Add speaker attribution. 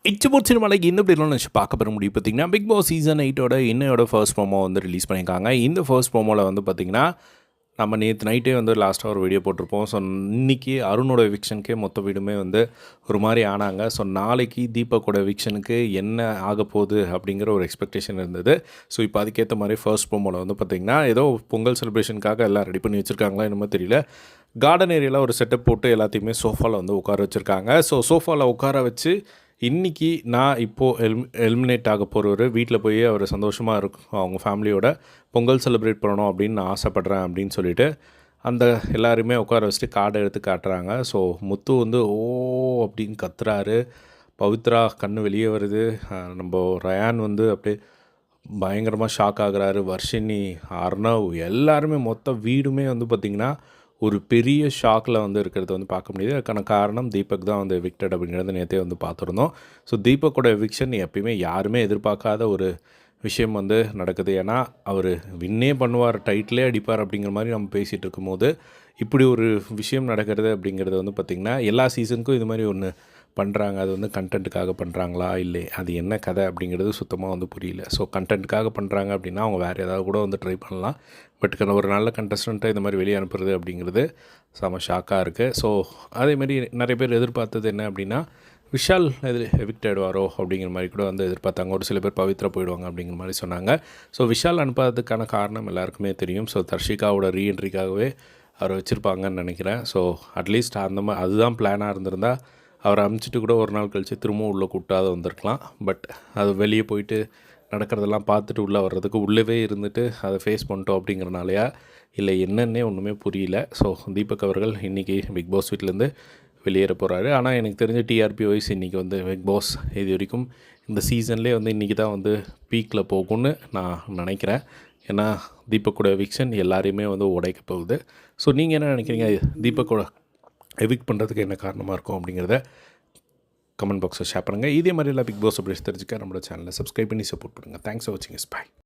Speaker 1: இச்சபோட் சினிமாலைக்கு இந்த இப்படிலாம் வச்சு பார்க்க பெற முடியும் பார்த்தீங்கன்னா பிக் பாஸ் சீசன் 8ஓட இன்னையோட ஃபர்ஸ்ட் ப்ரோமோ வந்து ரிலீஸ் பண்ணியிருக்காங்க. இந்த ஃபர்ஸ்ட் ப்ரோமோவில் வந்து பார்த்திங்கன்னா நம்ம நேற்று நைட்டே வந்து லாஸ்ட்டாக ஒரு வீடியோ போட்டிருப்போம். ஸோ இன்றைக்கி அருணோட எவிக்ஷனுக்கே மொத்த வீடுமே வந்து ஒரு மாதிரி ஆனாங்க. ஸோ நாளைக்கு தீபக்கோட எவிக்ஷனுக்கு என்ன ஆக போகுது அப்படிங்கிற ஒரு எக்ஸ்பெக்டேஷன் இருந்தது. ஸோ இப்போ அதுக்கேற்ற மாதிரி ஃபர்ஸ்ட் ப்ரோமோவில் வந்து பார்த்திங்கன்னா ஏதோ பொங்கல் செலிப்ரேஷனுக்காக எல்லாம் ரெடி பண்ணி வச்சுருக்காங்களா என்னமோ தெரியல. கார்டன் ஏரியாவில் ஒரு செட்டப் போட்டு எல்லாத்தையுமே சோஃபாவில் வந்து உட்கார வச்சுருக்காங்க. ஸோ சோஃபாவில் உட்கார வச்சு இன்றைக்கி நான் இப்போது எலிமினேட் ஆக போகிறவர் வீட்டில் போய் அவர் சந்தோஷமாக இருக்கும் அவங்க ஃபேமிலியோட பொங்கல் செலிப்ரேட் பண்ணணும் அப்படின்னு நான் ஆசைப்பட்றேன் அப்படின்னு சொல்லிட்டு அந்த எல்லாருமே உட்கார வச்சுட்டு கார்டை எடுத்து காட்டுறாங்க. ஸோ முத்து வந்து ஓ அப்படின்னு கத்துறாரு. பவித்ரா கண்ணு வெளியே வருது. நம்ம ரயான் வந்து அப்படியே பயங்கரமாக ஷாக் ஆகுறாரு. வர்ஷினி, அர்ணவ் எல்லாருமே மொத்த வீடுமே வந்து பார்த்திங்கன்னா ஒரு பெரிய ஷாக்கில் வந்து இருக்கிறத வந்து பார்க்க முடியுது. அதுக்கான காரணம் தீபக் தான் வந்து எவிக்டட் அப்படிங்கிறத நேற்றே வந்து பார்த்துருந்தோம். ஸோ தீபக்கோட எவிக்ஷன் எப்பயுமே யாருமே எதிர்பார்க்காத ஒரு விஷயம் வந்து நடக்குது. ஏன்னா அவர் வின்னே பண்ணுவார், டைட்டிலே அடிப்பார் அப்படிங்கிற மாதிரி நம்ம பேசிகிட்டு இருக்கும்போது இப்படி ஒரு விஷயம் நடக்கிறது அப்படிங்கிறது வந்து பார்த்திங்கன்னா எல்லா சீசனுக்கும் இது மாதிரி ஒன்று பண்ணுறாங்க. அது வந்து கண்டென்ட்டுக்காக பண்ணுறாங்களா இல்லை அது என்ன கதை அப்படிங்கிறது சுத்தமாக வந்து புரியல. ஸோ கண்டென்ட்டுக்காக பண்ணுறாங்க அப்படின்னா அவங்க வேறு ஏதாவது கூட வந்து ட்ரை பண்ணலாம். பட் ஒரு நல்ல கண்டஸ்டண்ட்டை இந்த மாதிரி வெளியே அனுப்புறது அப்படிங்கிறது செம ஷாக்காக இருக்குது. ஸோ அதேமாரி நிறைய பேர் எதிர்பார்த்தது என்ன அப்படின்னா விஷால் எவிக்ட் ஆகிடுவாரோ அப்படிங்கிற மாதிரி கூட வந்து எதிர்பார்த்தாங்க. ஒரு சில பேர் பவித்ரா போயிடுவாங்க அப்படிங்கிற மாதிரி சொன்னாங்க. ஸோ விஷால் அனுப்பாததுக்கான காரணம் எல்லாருக்குமே தெரியும். ஸோ தர்ஷிகாவோட ரீஎன்ட்ரிக்காகவே அவரை வச்சுருப்பாங்கன்னு நினைக்கிறேன். ஸோ அட்லீஸ்ட் அந்த மாதிரி அதுதான் பிளானாக இருந்திருந்தால் அவரை அமுச்சிட்டு கூட ஒரு நாள் கழித்து திரும்பவும் உள்ளே கூப்பிட்டாத வந்திருக்கலாம். பட் அது வெளியே போயிட்டு நடக்கிறதெல்லாம் பார்த்துட்டு உள்ளே வர்றதுக்கு உள்ளவே இருந்துட்டு அதை ஃபேஸ் பண்ணிட்டோம் அப்படிங்கிறனாலையா இல்லை என்னன்னே ஒன்றுமே புரியல. ஸோ தீபக் அவர்கள் இன்றைக்கி பிக் பாஸ் வீட்டிலேருந்து வெளியேற போகிறாரு. ஆனால் எனக்கு தெரிஞ்ச டிஆர்பி வைஸ் இன்றைக்கி வந்து பிக் பாஸ் இது வரைக்கும் இந்த சீசன்லேயே வந்து இன்றைக்கி தான் வந்து பீக்கில் போகும்னு நான் நினைக்கிறேன். ஏன்னா தீபக்கோட எவிக்ஷன் எல்லாரையுமே வந்து உடைக்க போகுது. ஸோ நீங்கள் என்ன நினைக்கிறீங்க? தீபக்கோட எவிக்ட் பண்ணுறதுக்கு என்ன காரணமாக இருக்கும் அப்படிங்கிறத கமெண்ட் பாக்ஸில் ஷேர் பண்ணுங்கள். இதே மாதிரி எல்லாம் பிக் பாஸ் அப்படி தெரிஞ்சுக்க நம்மளோட சேனலை சப்ஸ்கிரைப் பண்ணி சப்போர்ட் பண்ணுங்கள். தேங்க்ஸ் ஃபார் வாட்சிங். பை.